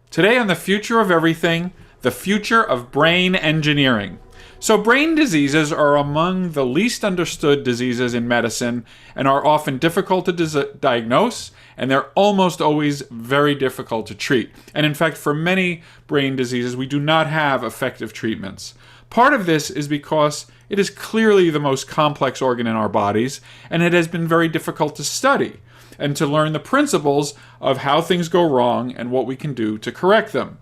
Today on The Future of Everything, the future of brain engineering. So brain diseases are among the least understood diseases in medicine and are often difficult to diagnose, and they're almost always very difficult to treat. And in fact, for many brain diseases, we do not have effective treatments. Part of this is because it is clearly the most complex organ in our bodies, and it has been very difficult to study and to learn the principles of how things go wrong and what we can do to correct them.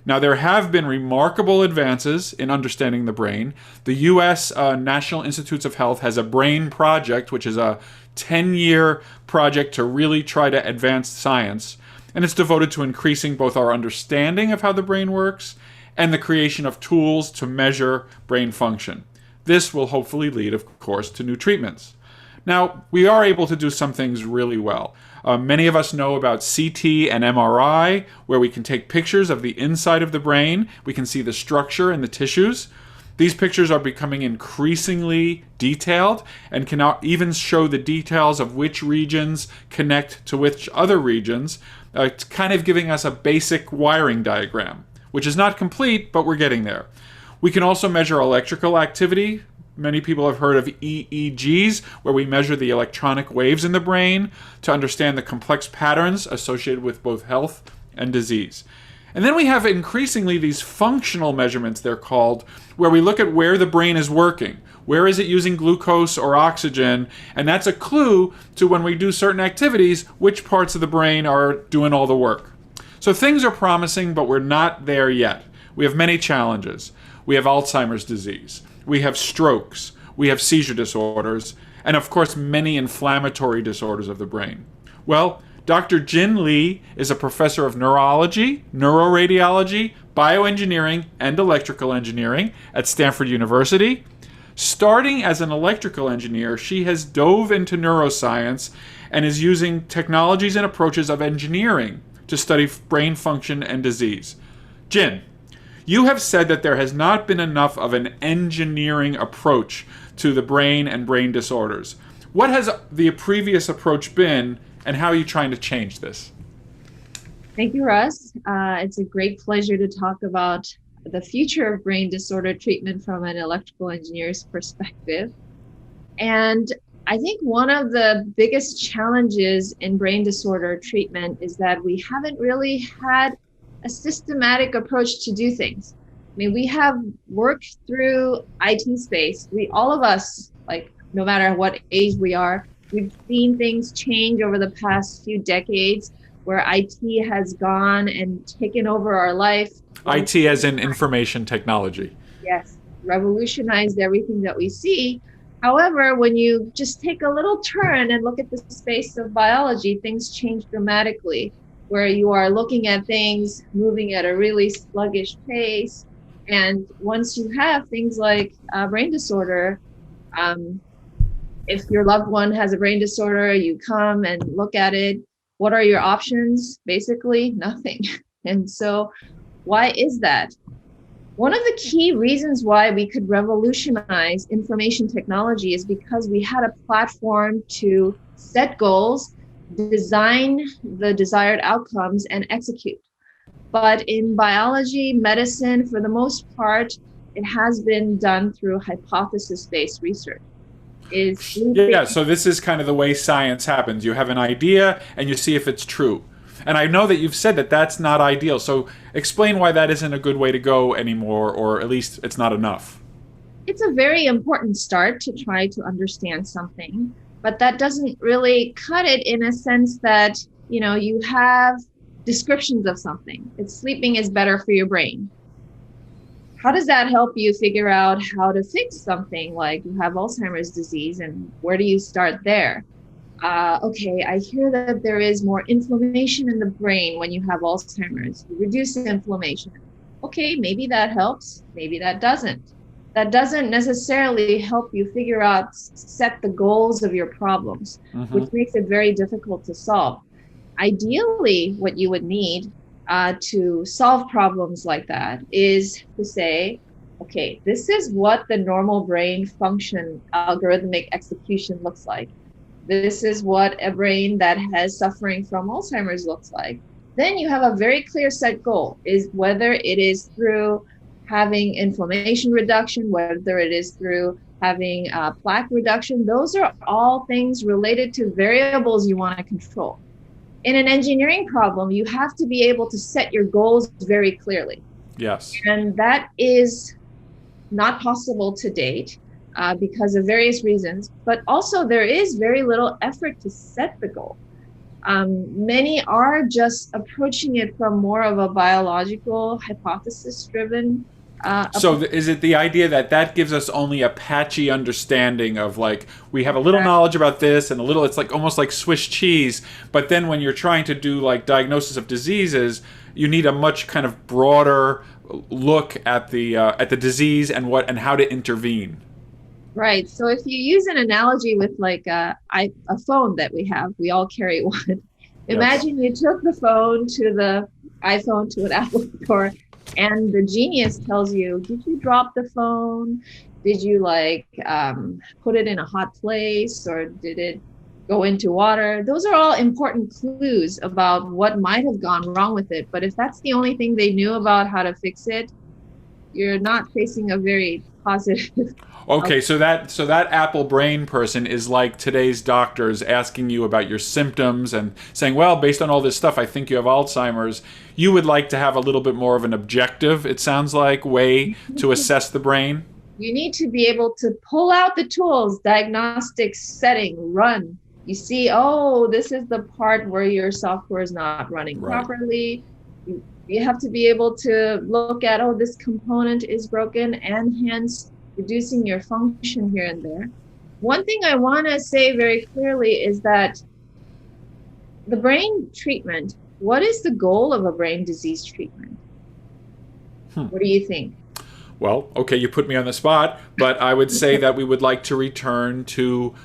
Now, there have been remarkable advances in understanding the brain. The U.S. National Institutes of Health has a brain project, which is a 10-year project to really try to advance science. And it's devoted to increasing both our understanding of how the brain works and the creation of tools to measure brain function. This will hopefully lead, of course, to new treatments. Now, we are able to do some things really well. Many of us know about CT and MRI, where we can take pictures of the inside of the brain. We can see the structure and the tissues. These pictures are becoming increasingly detailed and can now even show the details of which regions connect to which other regions, kind of giving us a basic wiring diagram, which is not complete, but we're getting there. We can also measure electrical activity. Many people have heard of EEGs, where we measure the electronic waves in the brain to understand the complex patterns associated with both health and disease. And then we have increasingly these functional measurements, they're called, where we look at where the brain is working. Where is it using glucose or oxygen? And that's a clue to when we do certain activities, which parts of the brain are doing all the work. So things are promising, but we're not there yet. We have many challenges. We have Alzheimer's disease. We have strokes, we have seizure disorders, and of course many inflammatory disorders of the brain. Well, Dr. Jin Lee is a professor of neurology, neuroradiology, bioengineering, and electrical engineering at Stanford University. Starting as an electrical engineer, she has dove into neuroscience and is using technologies and approaches of engineering to study brain function and disease. Jin, you have said that there has not been enough of an engineering approach to the brain and brain disorders. What has the previous approach been, and how are you trying to change this? Thank you, Russ. It's a great pleasure to talk about the future of brain disorder treatment from an electrical engineer's perspective. And I think one of the biggest challenges in brain disorder treatment is that we haven't really had a systematic approach to do things. I mean, we have worked through IT space. All of us, like no matter what age we are, we've seen things change over the past few decades where IT has gone and taken over our life. IT as in information technology. Yes, revolutionized everything that we see. However, when you just take a little turn and look at the space of biology, things change dramatically, where you are looking at things moving at a really sluggish pace. And once you have things like brain disorder, if your loved one has a brain disorder, you come and look at it. What are your options? Basically, nothing. And so why is that? One of the key reasons why we could revolutionize information technology is because we had a platform to set goals, design the desired outcomes, and execute. But in biology, medicine, for the most part, it has been done through hypothesis-based research. So this is kind of the way science happens. You have an idea and you see if it's true. And I know that you've said that that's not ideal. So explain why that isn't a good way to go anymore, or at least it's not enough. It's a very important start to try to understand something. But that doesn't really cut it in a sense that, you have descriptions of something. Sleeping is better for your brain. How does that help you figure out how to fix something like you have Alzheimer's disease, and where do you start there? Okay, I hear that there is more inflammation in the brain when you have Alzheimer's. You reduce inflammation. Okay, maybe that helps, maybe that doesn't. That doesn't necessarily help you figure out, set the goals of your problems, which makes it very difficult to solve. Ideally, what you would need to solve problems like that is to say, okay, this is what the normal brain function algorithmic execution looks like. This is what a brain that has suffering from Alzheimer's looks like. Then you have a very clear set goal, is whether it is through having inflammation reduction, whether it is through having plaque reduction. Those are all things related to variables you want to control. In an engineering problem, you have to be able to set your goals very clearly. Yes. And that is not possible to date because of various reasons, but also there is very little effort to set the goal. Many are just approaching it from more of a biological hypothesis-driven. So is it the idea that that gives us only a patchy understanding of, like, we have a little knowledge about this and a little, it's like almost like Swiss cheese, but then when you're trying to do like diagnosis of diseases, you need a much kind of broader look at the disease and how to intervene. Right. So if you use an analogy with like a phone that we all carry one. Imagine you took the phone to the iPhone to an Apple store, and the genius tells you, did you drop the phone? Did you put it in a hot place, or did it go into water? Those are all important clues about what might have gone wrong with it. But if that's the only thing they knew about how to fix it, you're not facing a very positive. Okay, so that Apple brain person is like today's doctors asking you about your symptoms and saying, well, based on all this stuff, I think you have Alzheimer's. You would like to have a little bit more of an objective, it sounds like, way to assess the brain. You need to be able to pull out the tools, diagnostic setting, run. You see, oh, this is the part where your software is not running properly. You have to be able to look at, oh, this component is broken, and hence reducing your function here and there. One thing I want to say very clearly is that the brain treatment, what is the goal of a brain disease treatment? What do you think? Well, okay, you put me on the spot, but I would say that we would like to return to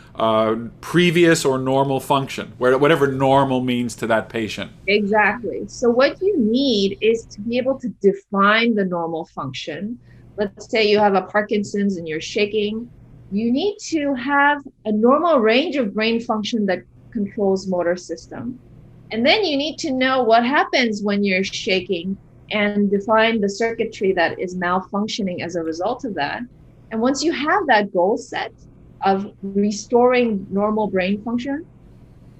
previous or normal function, whatever normal means to that patient. Exactly. So what you need is to be able to define the normal function. Let's say you have a Parkinson's and you're shaking. You need to have a normal range of brain function that controls motor system. And then you need to know what happens when you're shaking and define the circuitry that is malfunctioning as a result of that. And once you have that goal set of restoring normal brain function,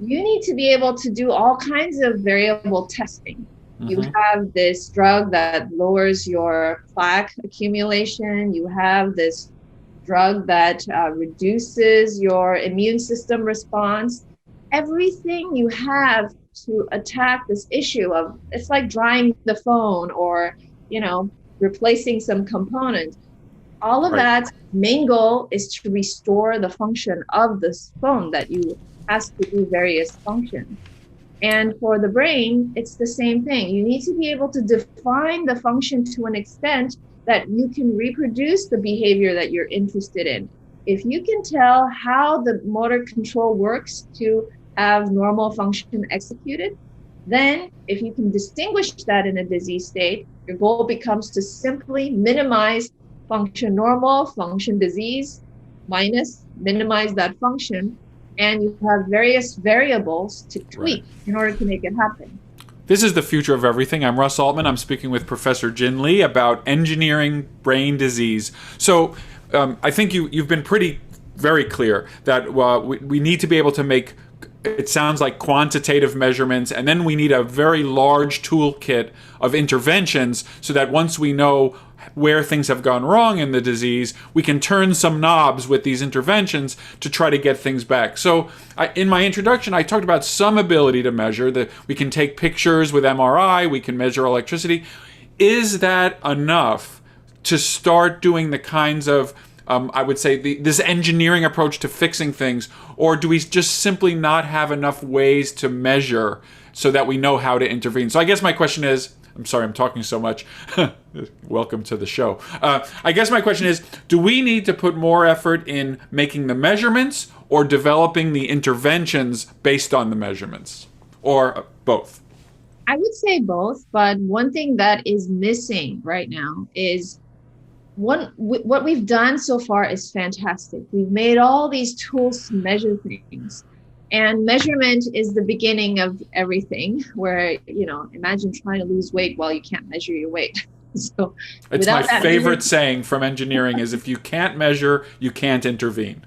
you need to be able to do all kinds of variable testing. You have this drug that lowers your plaque accumulation. You have this drug that reduces your immune system response. Everything you have to attack this issue of, it's like drying the phone or, replacing some component. All of that main goal is to restore the function of this phone that you has to do various functions. And for the brain, it's the same thing. You need to be able to define the function to an extent that you can reproduce the behavior that you're interested in. If you can tell how the motor control works to have normal function executed, then if you can distinguish that in a disease state, your goal becomes to simply minimize function normal, function disease, minimize that function, and you have various variables to tweak in order to make it happen. This is The Future of Everything. I'm Russ Altman. I'm speaking with Professor Jin Lee about engineering brain disease. So I think you've been very clear that we need to be able to make, it sounds like, quantitative measurements, and then we need a very large toolkit of interventions so that once we know where things have gone wrong in the disease, we can turn some knobs with these interventions to try to get things back. So in my introduction, I talked about some ability to measure that. We can take pictures with MRI, we can measure electricity. Is that enough to start doing the kinds of, I would say, this engineering approach to fixing things, or do we just simply not have enough ways to measure so that we know how to intervene? So I guess my question is, I'm sorry, I'm talking so much. Welcome to the show. I guess my question is, do we need to put more effort in making the measurements or developing the interventions based on the measurements? Or both? I would say both, but one thing that is missing right now is What we've done so far is fantastic. We've made all these tools to measure things. And measurement is the beginning of everything, where, imagine trying to lose weight while you can't measure your weight. So It's my without that favorite measurement, saying from engineering is if you can't measure, you can't intervene.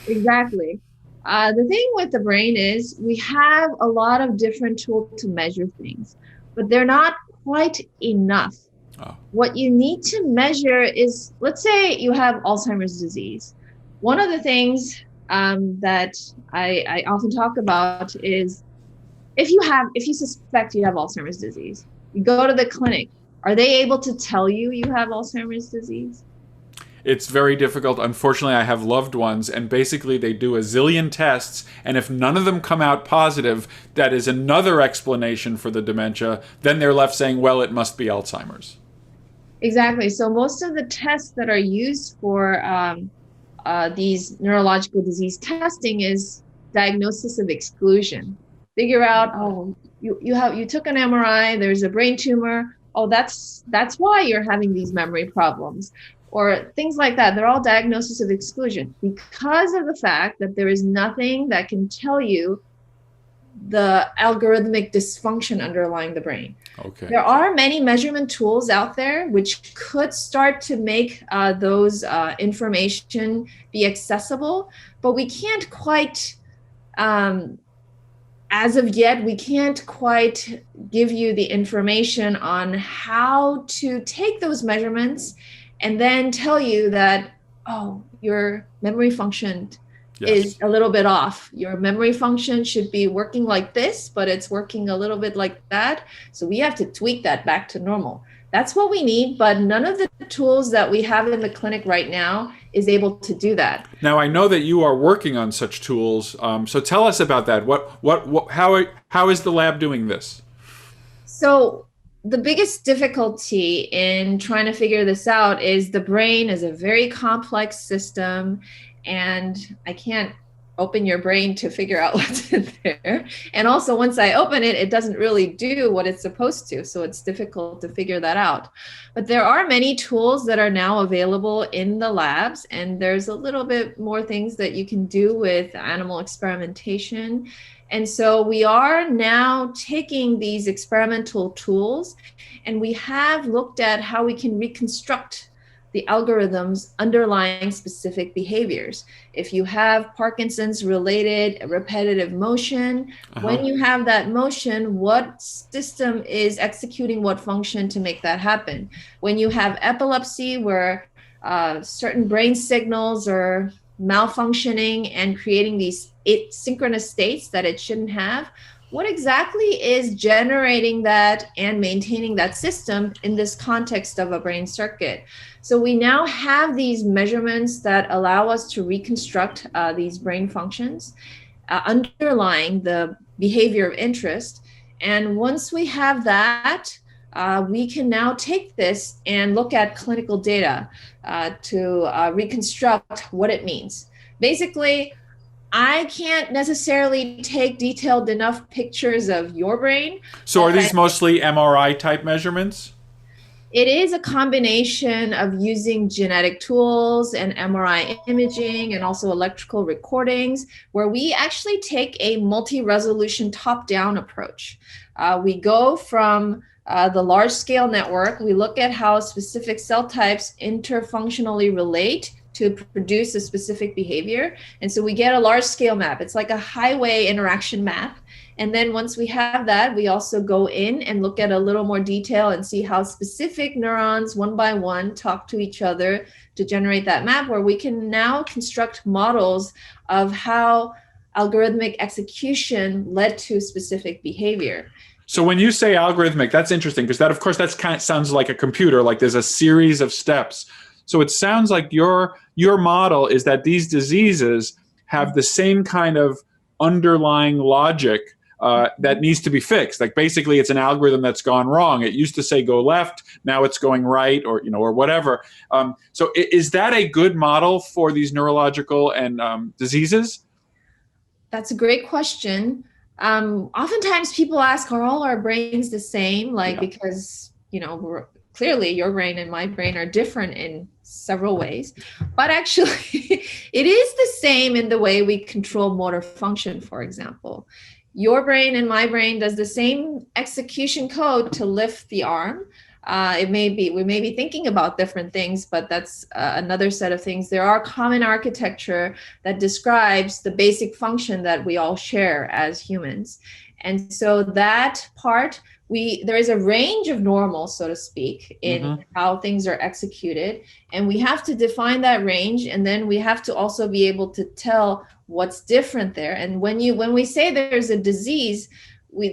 exactly. The thing with the brain is we have a lot of different tools to measure things, but they're not quite enough. Oh, What you need to measure is, let's say you have Alzheimer's disease. One of the things that I often talk about is if you suspect you have Alzheimer's disease, you go to the clinic. Are they able to tell you you have Alzheimer's disease? it's very difficult. Unfortunately, I have loved ones, and basically they do a zillion tests, and if none of them come out positive, that is another explanation for the dementia. Then they're left saying, well, it must be Alzheimer's. Exactly. So most of the tests that are used for these neurological disease testing is diagnosis of exclusion. Figure out, oh, you took an MRI, there's a brain tumor. Oh, that's why you're having these memory problems, or things like that. They're all diagnosis of exclusion because of the fact that there is nothing that can tell you the algorithmic dysfunction underlying the brain. Okay. There are many measurement tools out there which could start to make those information be accessible, but we can't quite, as of yet, we can't quite give you the information on how to take those measurements and then tell you that, oh, your memory function Yes. is a little bit off. Your memory function should be working like this, but it's working a little bit like that. So we have to tweak that back to normal. That's what we need, but none of the tools that we have in the clinic right now is able to do that. Now I know that you are working on such tools. So tell us about that. How is the lab doing this? So the biggest difficulty in trying to figure this out is the brain is a very complex system, and I can't open your brain to figure out what's in there. And also, once I open it, it doesn't really do what it's supposed to. So it's difficult to figure that out. But there are many tools that are now available in the labs, and there's a little bit more things that you can do with animal experimentation. And so we are now taking these experimental tools, and we have looked at how we can reconstruct the algorithms underlying specific behaviors. If you have Parkinson's related repetitive motion, when you have that motion, what system is executing what function to make that happen? When you have epilepsy, where certain brain signals are malfunctioning and creating these synchronous states that it shouldn't have, what exactly is generating that and maintaining that system in this context of a brain circuit? So we now have these measurements that allow us to reconstruct these brain functions underlying the behavior of interest. And once we have that, we can now take this and look at clinical data to reconstruct what it means. Basically, I can't necessarily take detailed enough pictures of your brain. So are these mostly MRI type measurements? It is a combination of using genetic tools and MRI imaging and also electrical recordings, where we actually take a multi-resolution top-down approach. We go from the large-scale network, we look at how specific cell types interfunctionally relate to produce a specific behavior. And so we get a large-scale map. It's like a highway interaction map. And then once we have that, we also go in and look at a little more detail and see how specific neurons, one by one, talk to each other to generate that map, where we can now construct models of how algorithmic execution led to specific behavior. So when you say algorithmic, that's interesting, because that, of course, that's kind of sounds like a computer, like there's a series of steps. So it sounds like your model is that these diseases have the same kind of underlying logic that needs to be fixed. Like basically, it's an algorithm that's gone wrong. It used to say go left, now it's going right, or or whatever. So is that a good model for these neurological and diseases? That's a great question. Oftentimes people ask, are all our brains the same? Because, clearly your brain and my brain are different in several ways, but actually it is the same in the way we control motor function. For example, your brain and my brain does the same execution code to lift the arm. We may be thinking about different things, but that's another set of things. There are common architecture that describes the basic function that we all share as humans. And so that part, there is a range of normal, so to speak, in how things are executed. And we have to define that range. And then we have to also be able to tell what's different there. And when we say there's a disease,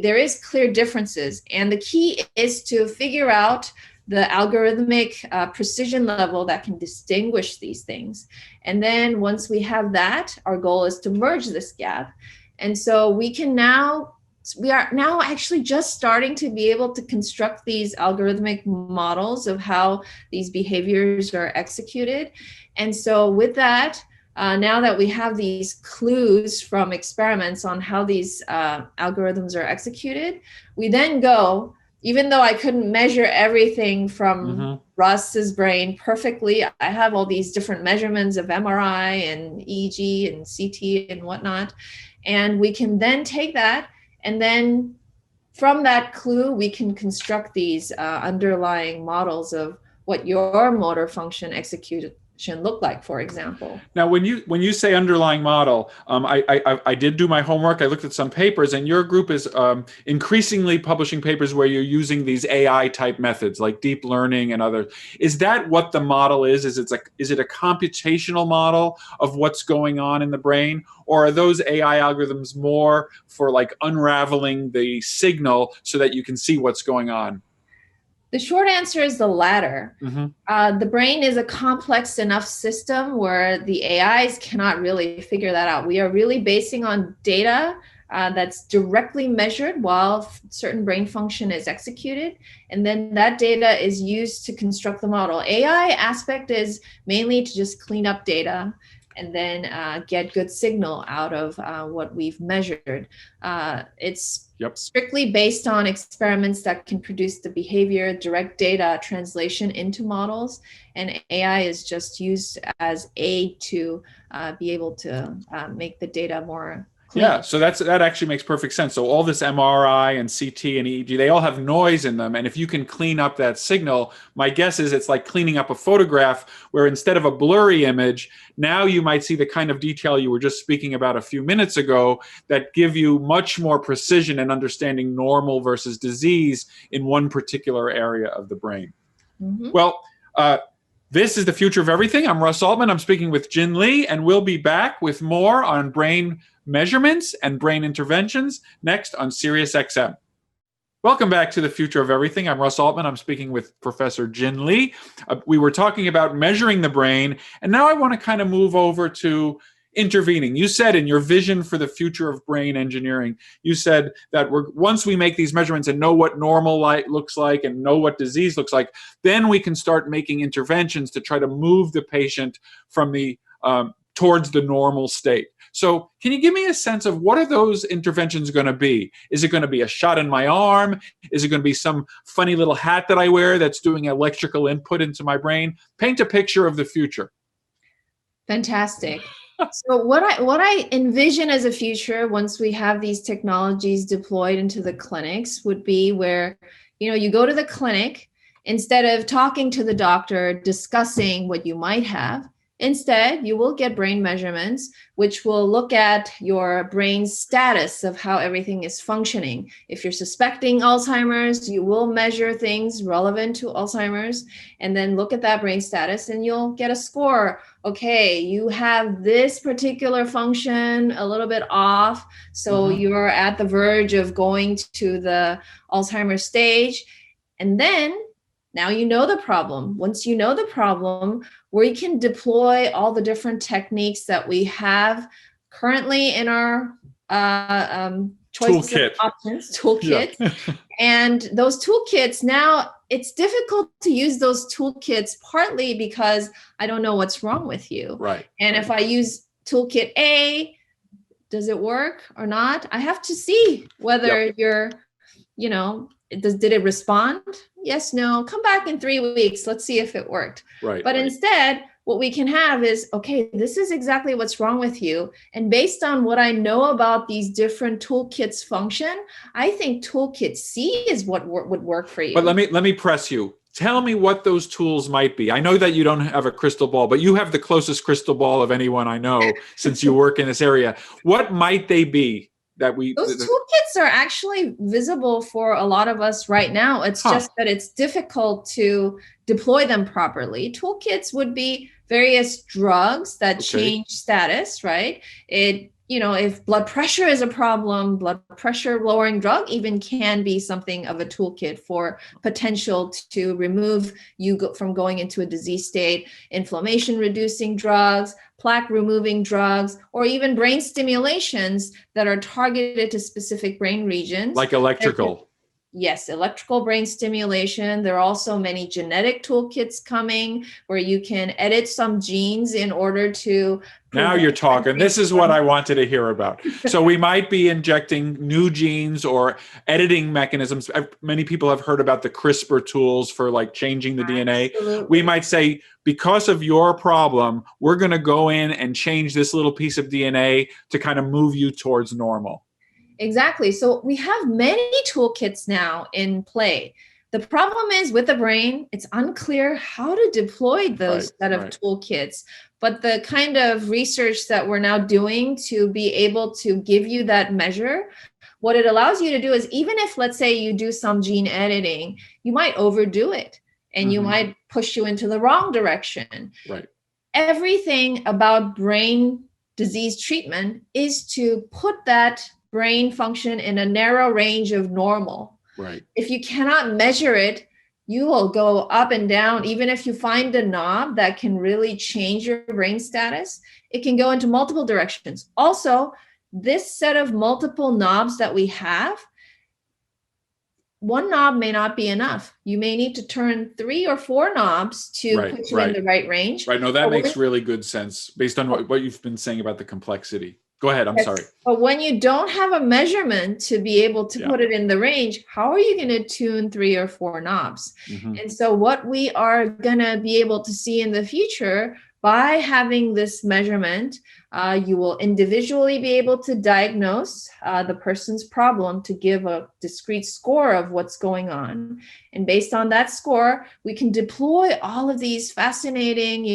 there is clear differences. And the key is to figure out the algorithmic precision level that can distinguish these things. And then once we have that, our goal is to merge this gap. And so we are now actually just starting to be able to construct these algorithmic models of how these behaviors are executed. And so with that, now that we have these clues from experiments on how these algorithms are executed, we then go, even though I couldn't measure everything from Russ's brain perfectly, I have all these different measurements of MRI and EEG and CT and whatnot. And we can then take that, and then from that clue, we can construct these underlying models of what your motor function execution look like, for example. Now, when you say underlying model, I did do my homework. I looked at some papers, and your group is increasingly publishing papers where you're using these AI type methods like deep learning and others. Is that what the model is? Is it a computational model of what's going on in the brain, or are those AI algorithms more for like unraveling the signal so that you can see what's going on? The short answer is the latter. The brain is a complex enough system where the AIs cannot really figure that out. We are really basing on data that's directly measured while certain brain function is executed. And then that data is used to construct the model. AI aspect is mainly to just clean up data and then get good signal out of what we've measured. It's strictly based on experiments that can produce the behavior, direct data translation into models. And AI is just used as aid to be able to make the data more clean. Yeah, so that actually makes perfect sense. So all this MRI and CT and EEG, they all have noise in them. And if you can clean up that signal, my guess is it's like cleaning up a photograph where instead of a blurry image, now you might see the kind of detail you were just speaking about a few minutes ago that give you much more precision in understanding normal versus disease in one particular area of the brain. Well, this is The Future of Everything. I'm Russ Altman. I'm speaking with Jin Lee, and we'll be back with more on brain measurements and brain interventions next on SiriusXM. Welcome back to The Future of Everything. I'm Russ Altman. I'm speaking with Professor Jin Lee. We were talking about measuring the brain, and now I want to kind of move over to intervening. You said in your vision for the future of brain engineering, you said that once we make these measurements and know what normal light looks like and know what disease looks like, then we can start making interventions to try to move the patient from the towards the normal state. So can you give me a sense of what are those interventions going to be? Is it going to be a shot in my arm? Is it going to be some funny little hat that I wear that's doing electrical input into my brain? Paint a picture of the future. Fantastic. So what I envision as a future once we have these technologies deployed into the clinics would be where, you go to the clinic, instead of talking to the doctor, discussing what you might have, instead, you will get brain measurements, which will look at your brain's status of how everything is functioning. If you're suspecting Alzheimer's, you will measure things relevant to Alzheimer's and then look at that brain status and you'll get a score. Okay, you have this particular function a little bit off, so you're at the verge of going to the Alzheimer's stage. And then now you know the problem. Once you know the problem, we can deploy all the different techniques that we have currently in our choices of options toolkit. Yeah. And those toolkits, now it's difficult to use those toolkits partly because I don't know what's wrong with you. Right. And if I use toolkit A, does it work or not? I have to see whether you're Did it respond? Yes, no. Come back in 3 weeks. Let's see if it worked. Right. But right. instead, what we can have is, okay, this is exactly what's wrong with you. And based on what I know about these different toolkits function, I think toolkit C is what would work for you. But let me press you. Tell me what those tools might be. I know that you don't have a crystal ball, but you have the closest crystal ball of anyone I know since you work in this area. What might they be? Those toolkits are actually visible for a lot of us right now. It's just that it's difficult to deploy them properly. Toolkits would be various drugs that change status, right? If blood pressure is a problem, blood pressure lowering drug even can be something of a toolkit for potential to remove you from going into a disease state. Inflammation reducing drugs, plaque removing drugs, or even brain stimulations that are targeted to specific brain regions. Like electrical. Yes, electrical brain stimulation. There are also many genetic toolkits coming where you can edit some genes in order to. Now you're talking. This is what I wanted to hear about. So we might be injecting new genes or editing mechanisms. Many people have heard about the CRISPR tools for like changing the DNA. We might say, because of your problem, we're going to go in and change this little piece of DNA to kind of move you towards normal. Exactly. So we have many toolkits now in play. The problem is with the brain, it's unclear how to deploy those set of toolkits. But the kind of research that we're now doing to be able to give you that measure, what it allows you to do is, even if, let's say, you do some gene editing, you might overdo it and you might push you into the wrong direction. Right. Everything about brain disease treatment is to put that brain function in a narrow range of normal. Right. If you cannot measure it, you will go up and down. Even if you find a knob that can really change your brain status, it can go into multiple directions. Also, this set of multiple knobs that we have, one knob may not be enough. You may need to turn 3 or 4 knobs to put you in the right range. Right. No, that makes really good sense based on what you've been saying about the complexity. Go ahead. I'm sorry. But when you don't have a measurement to be able to put it in the range, how are you going to tune 3 or 4 knobs? And so what we are going to be able to see in the future by having this measurement, you will individually be able to diagnose the person's problem to give a discrete score of what's going on. And based on that score, we can deploy all of these fascinating,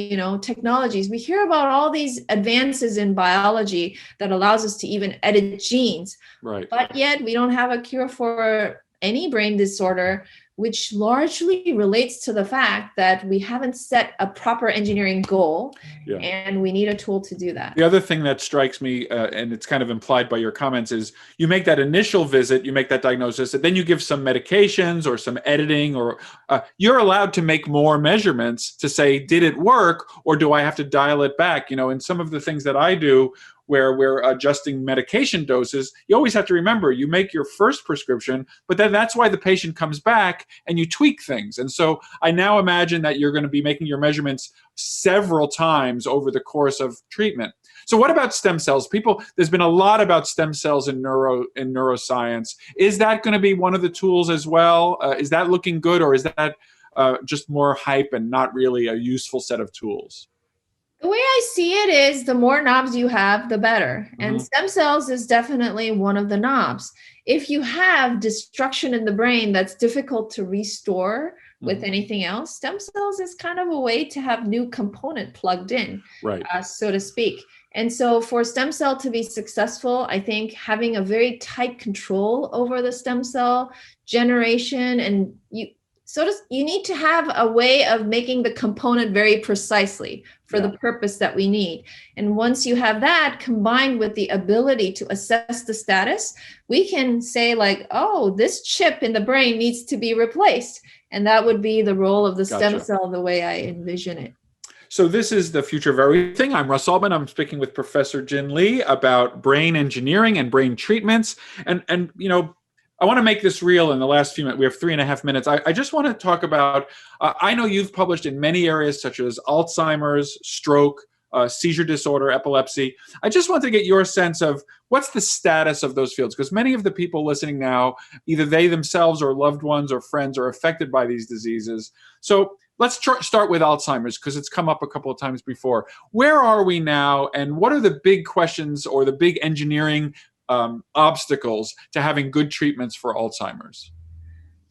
technologies. We hear about all these advances in biology that allows us to even edit genes. Right. But yet we don't have a cure for any brain disorder, which largely relates to the fact that we haven't set a proper engineering goal, and we need a tool to do that. The other thing that strikes me, and it's kind of implied by your comments, is you make that initial visit, you make that diagnosis, and then you give some medications or some editing, or you're allowed to make more measurements to say, did it work, or do I have to dial it back? In some of the things that I do, where we're adjusting medication doses, you always have to remember, you make your first prescription, but then that's why the patient comes back and you tweak things. And so I now imagine that you're going to be making your measurements several times over the course of treatment. So what about stem cells? There's been a lot about stem cells in neuroscience. Is that going to be one of the tools as well? Is that looking good, or is that just more hype and not really a useful set of tools? The way I see it is, the more knobs you have, the better. And stem cells is definitely one of the knobs. If you have destruction in the brain that's difficult to restore with anything else, stem cells is kind of a way to have new component plugged in, so to speak. And so for stem cell to be successful, I think having a very tight control over the stem cell generation, and you need to have a way of making the component very precisely for the purpose that we need. And once you have that combined with the ability to assess the status, we can say like, oh, this chip in the brain needs to be replaced. And that would be the role of the stem cell, the way I envision it. So this is The Future of Everything. I'm Russ Altman. I'm speaking with Professor Jin Lee about brain engineering and brain treatments. And I want to make this real in the last few minutes. We have 3.5 minutes. I just want to talk about, I know you've published in many areas such as Alzheimer's, stroke, seizure disorder, epilepsy. I just want to get your sense of what's the status of those fields, because many of the people listening now, either they themselves or loved ones or friends are affected by these diseases. So let's start with Alzheimer's, because it's come up a couple of times before. Where are we now, and what are the big questions or the big engineering obstacles to having good treatments for Alzheimer's?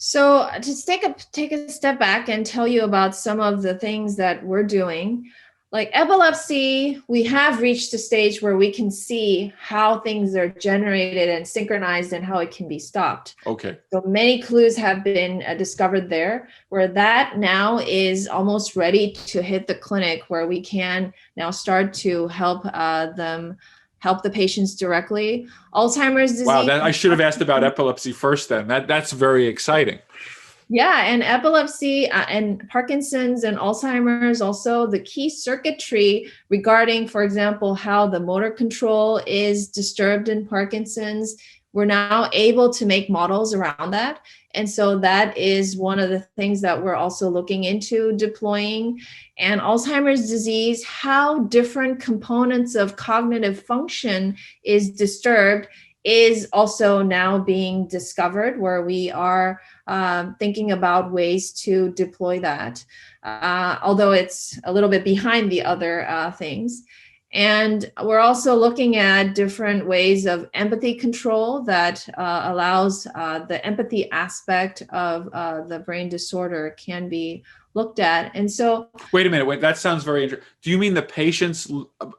So to take a step back and tell you about some of the things that we're doing, like epilepsy, we have reached a stage where we can see how things are generated and synchronized and how it can be stopped. Okay. So many clues have been discovered there, where that now is almost ready to hit the clinic, where we can now start to help the patients directly. Alzheimer's disease. Wow, I should have asked about epilepsy first then. That's very exciting. Yeah, and epilepsy and Parkinson's and Alzheimer's, also the key circuitry regarding, for example, how the motor control is disturbed in Parkinson's. We're now able to make models around that. And so that is one of the things that we're also looking into deploying. And Alzheimer's disease, how different components of cognitive function is disturbed is also now being discovered, where we are thinking about ways to deploy that, although it's a little bit behind the other things. And we're also looking at different ways of empathy control that allows the empathy aspect of the brain disorder can be looked at. And so, wait a minute, that sounds very interesting. Do you mean the patient's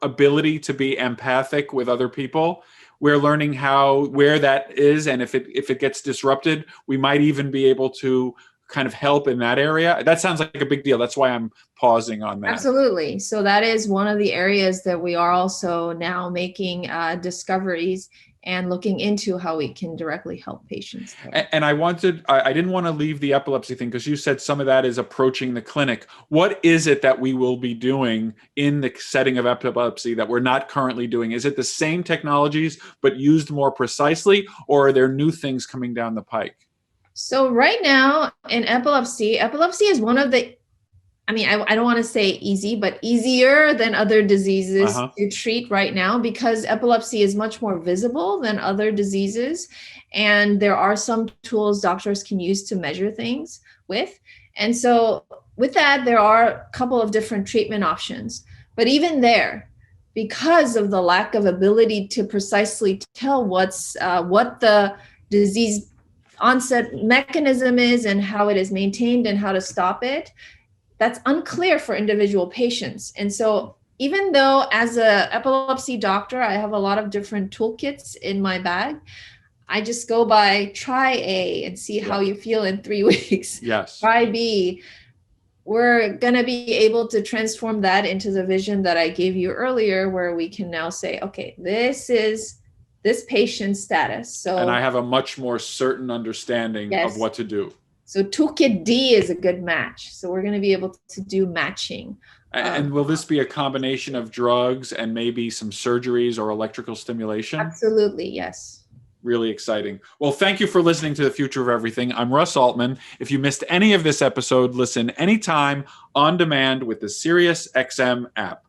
ability to be empathic with other people? We're learning where that is, and if it gets disrupted, we might even be able to kind of help in that area. That sounds like a big deal. That's why I'm pausing on that. Absolutely. So that is one of the areas that we are also now making discoveries and looking into how we can directly help patients. And I didn't want to leave the epilepsy thing, because you said some of that is approaching the clinic. What is it that we will be doing in the setting of epilepsy that we're not currently doing? Is it the same technologies but used more precisely, or are there new things coming down the pike? So right now in epilepsy is one of the, I don't want to say easy, but easier than other diseases to treat right now, because epilepsy is much more visible than other diseases. And there are some tools doctors can use to measure things with. And so with that, there are a couple of different treatment options. But even there, because of the lack of ability to precisely tell what the disease onset mechanism is and how it is maintained and how to stop it, that's unclear for individual patients. And so even though as an epilepsy doctor, I have a lot of different toolkits in my bag, I just go by try A and see how you feel in 3 weeks. Yes. Try B. We're going to be able to transform that into the vision that I gave you earlier, where we can now say, okay, this is this patient's status. And I have a much more certain understanding of what to do. So toolkit D is a good match. So we're going to be able to do matching. And will this be a combination of drugs and maybe some surgeries or electrical stimulation? Absolutely, yes. Really exciting. Well, thank you for listening to The Future of Everything. I'm Russ Altman. If you missed any of this episode, listen anytime on demand with the SiriusXM app.